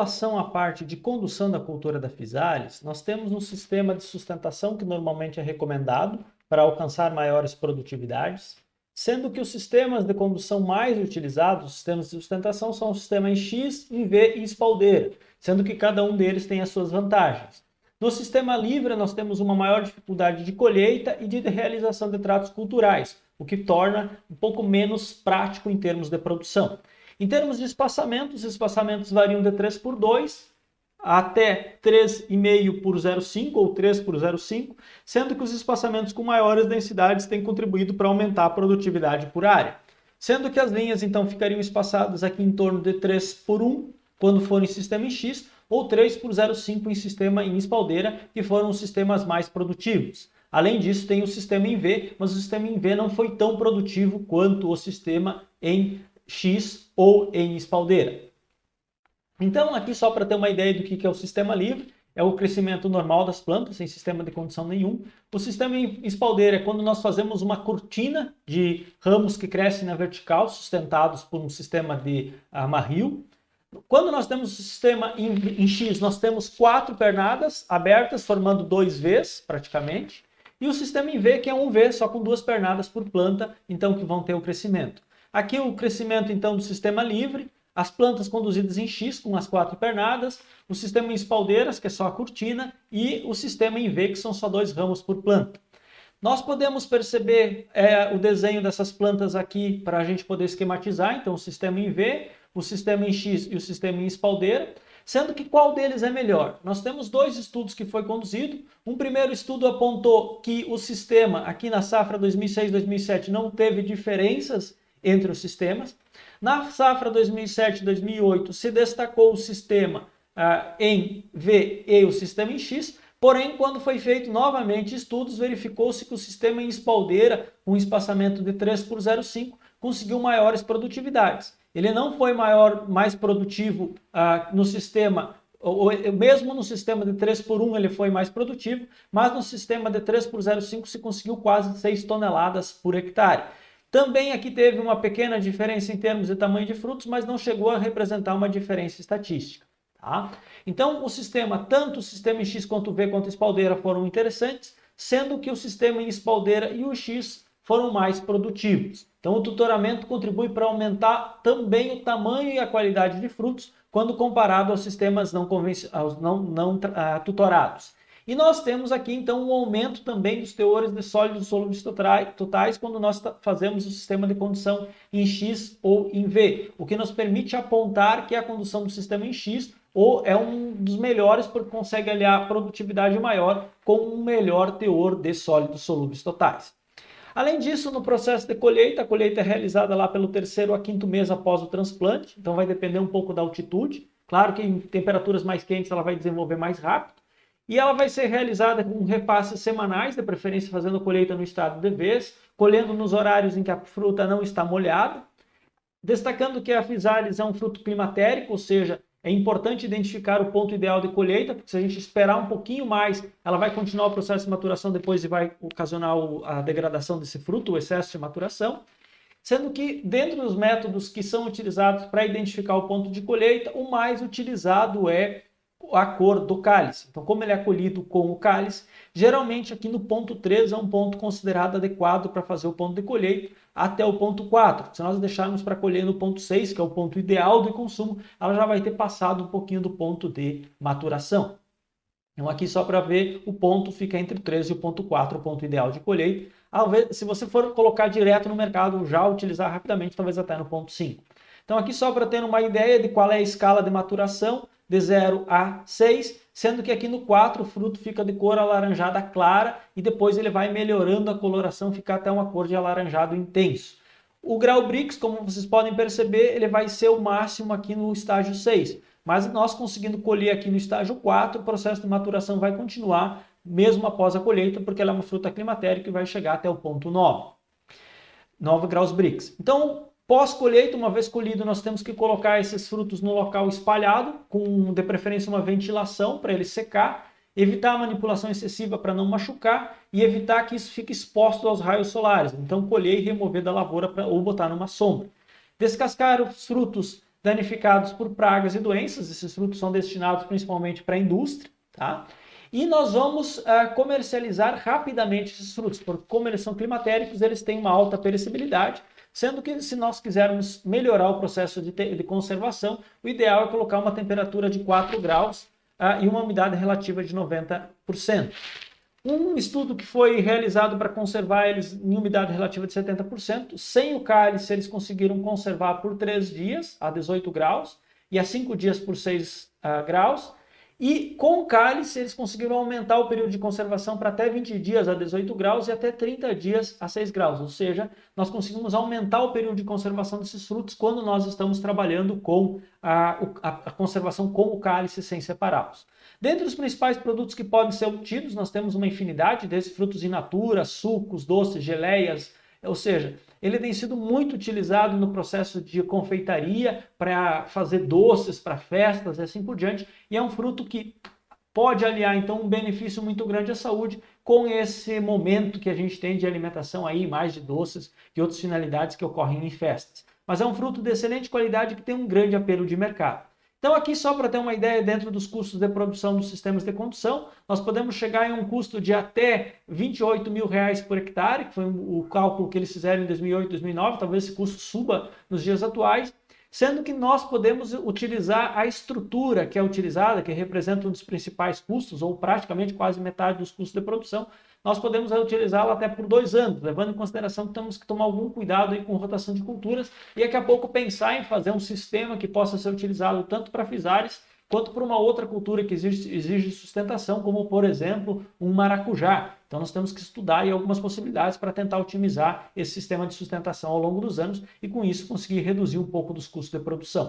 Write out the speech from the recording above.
relação à parte de condução da cultura da Physalis, nós temos um sistema de sustentação que normalmente é recomendado para alcançar maiores produtividades, sendo que os sistemas de condução mais utilizados, os sistemas de sustentação, são o sistema em X, em V e espaldeira, sendo que cada um deles tem as suas vantagens. No sistema livre, nós temos uma maior dificuldade de colheita e de realização de tratos culturais, o que torna um pouco menos prático em termos de produção. Em termos de espaçamentos, os espaçamentos variam de 3x2 até 3,5 por 0,5 ou 3 por 0,5, sendo que os espaçamentos com maiores densidades têm contribuído para aumentar a produtividade por área. Sendo que as linhas então ficariam espaçadas aqui em torno de 3 por 1 quando for em sistema em X, ou 3 por 0,5 em sistema em espaldeira, que foram os sistemas mais produtivos. Além disso, tem o sistema em V, mas o sistema em V não foi tão produtivo quanto o sistema em X ou em espaldeira. Então, aqui só para ter uma ideia do que é o sistema livre, é o crescimento normal das plantas, sem sistema de condição nenhum. O sistema em espaldeira é quando nós fazemos uma cortina de ramos que crescem na vertical, sustentados por um sistema de amarrio. Quando nós temos o sistema em X, nós temos 4 pernadas abertas, formando 2 Vs, praticamente. E o sistema em V, que é um V, só com 2 pernadas por planta, então que vão ter o crescimento. Aqui o crescimento, então, do sistema livre, as plantas conduzidas em X, com as 4 pernadas, o sistema em espaldeiras, que é só a cortina, e o sistema em V, que são só 2 ramos por planta. Nós podemos perceber o desenho dessas plantas aqui para a gente poder esquematizar, então o sistema em V, o sistema em X e o sistema em espaldeira, sendo que qual deles é melhor? Nós temos 2 estudos que foi conduzido. Um primeiro estudo apontou que o sistema, aqui na safra 2006-2007, não teve diferenças entre os sistemas. Na safra 2007-2008 se destacou o sistema em V e o sistema em X, porém, quando foi feito novamente estudos, verificou-se que o sistema em espaldeira, com espaçamento de 3 por 0,5, conseguiu maiores produtividades. Ele não foi mais produtivo no sistema, mesmo no sistema de 3 por 1 ele foi mais produtivo, mas no sistema de 3 por 0,5 se conseguiu quase 6 toneladas por hectare. Também aqui teve uma pequena diferença em termos de tamanho de frutos, mas não chegou a representar uma diferença estatística. Tá? Então, tanto o sistema em X quanto o V quanto a espaldeira foram interessantes, sendo que o sistema em espaldeira e o X foram mais produtivos. Então, o tutoramento contribui para aumentar também o tamanho e a qualidade de frutos quando comparado aos sistemas não tutorados. E nós temos aqui, então, um aumento também dos teores de sólidos e solúveis totais quando nós fazemos o sistema de condução em X ou em V, o que nos permite apontar que a condução do sistema em X é um dos melhores porque consegue aliar produtividade maior com um melhor teor de sólidos solúveis totais. Além disso, no processo de colheita, a colheita é realizada lá pelo 3º a 5º mês após o transplante, então vai depender um pouco da altitude. Claro que em temperaturas mais quentes ela vai desenvolver mais rápido. E ela vai ser realizada com repasses semanais, de preferência fazendo a colheita no estado de vez, colhendo nos horários em que a fruta não está molhada. Destacando que a Physalis é um fruto climatérico, ou seja, é importante identificar o ponto ideal de colheita, porque se a gente esperar um pouquinho mais, ela vai continuar o processo de maturação depois e vai ocasionar a degradação desse fruto, o excesso de maturação. Sendo que, dentro dos métodos que são utilizados para identificar o ponto de colheita, o mais utilizado é a cor do cálice. Então, como ele é colhido com o cálice, geralmente aqui no ponto 3 é um ponto considerado adequado para fazer o ponto de colheita até o ponto 4. Se nós deixarmos para colher no ponto 6, que é o ponto ideal de consumo, ela já vai ter passado um pouquinho do ponto de maturação. Então, aqui só para ver, o ponto fica entre o 3 e o ponto 4, o ponto ideal de colheita. Se você for colocar direto no mercado, já utilizar rapidamente, talvez até no ponto 5. Então, aqui só para ter uma ideia de qual é a escala de maturação, de 0 a 6, sendo que aqui no 4 o fruto fica de cor alaranjada clara e depois ele vai melhorando a coloração, fica até uma cor de alaranjado intenso. O grau Brix, como vocês podem perceber, ele vai ser o máximo aqui no estágio 6, mas nós conseguindo colher aqui no estágio 4, o processo de maturação vai continuar mesmo após a colheita, porque ela é uma fruta climatérica e vai chegar até o ponto 9 graus Brix. Então, pós-colheita, uma vez colhido, nós temos que colocar esses frutos no local espalhado, com de preferência uma ventilação para ele secar, evitar a manipulação excessiva para não machucar e evitar que isso fique exposto aos raios solares. Então, colher e remover da lavoura ou botar numa sombra. Descascar os frutos danificados por pragas e doenças. Esses frutos são destinados principalmente para a indústria, tá? E nós vamos comercializar rapidamente esses frutos, porque como eles são climatéricos, eles têm uma alta perecibilidade, sendo que se nós quisermos melhorar o processo de conservação, o ideal é colocar uma temperatura de 4 graus e uma umidade relativa de 90%. Um estudo que foi realizado para conservar eles em umidade relativa de 70%, sem o cálice eles conseguiram conservar por 3 dias a 18 graus e a 5 dias por 6 graus. E com o cálice eles conseguiram aumentar o período de conservação para até 20 dias a 18 graus e até 30 dias a 6 graus. Ou seja, nós conseguimos aumentar o período de conservação desses frutos quando nós estamos trabalhando com a conservação com o cálice sem separá-los. Dentre os principais produtos que podem ser obtidos, nós temos uma infinidade desses frutos in natura, sucos, doces, geleias, ou seja, ele tem sido muito utilizado no processo de confeitaria para fazer doces para festas e assim por diante, e é um fruto que pode aliar então um benefício muito grande à saúde com esse momento que a gente tem de alimentação aí, mais de doces e outras finalidades que ocorrem em festas. Mas é um fruto de excelente qualidade que tem um grande apelo de mercado. Então aqui só para ter uma ideia, dentro dos custos de produção dos sistemas de condução, nós podemos chegar em um custo de até R$28 mil por hectare, que foi o cálculo que eles fizeram em 2008, 2009, talvez esse custo suba nos dias atuais, sendo que nós podemos utilizar a estrutura que é utilizada, que representa um dos principais custos, ou praticamente quase metade dos custos de produção, nós podemos utilizá-la até por 2 anos, levando em consideração que temos que tomar algum cuidado aí com rotação de culturas e daqui a pouco pensar em fazer um sistema que possa ser utilizado tanto para frisares quanto para uma outra cultura que exige sustentação, como por exemplo um maracujá. Então nós temos que estudar aí algumas possibilidades para tentar otimizar esse sistema de sustentação ao longo dos anos e com isso conseguir reduzir um pouco dos custos de produção.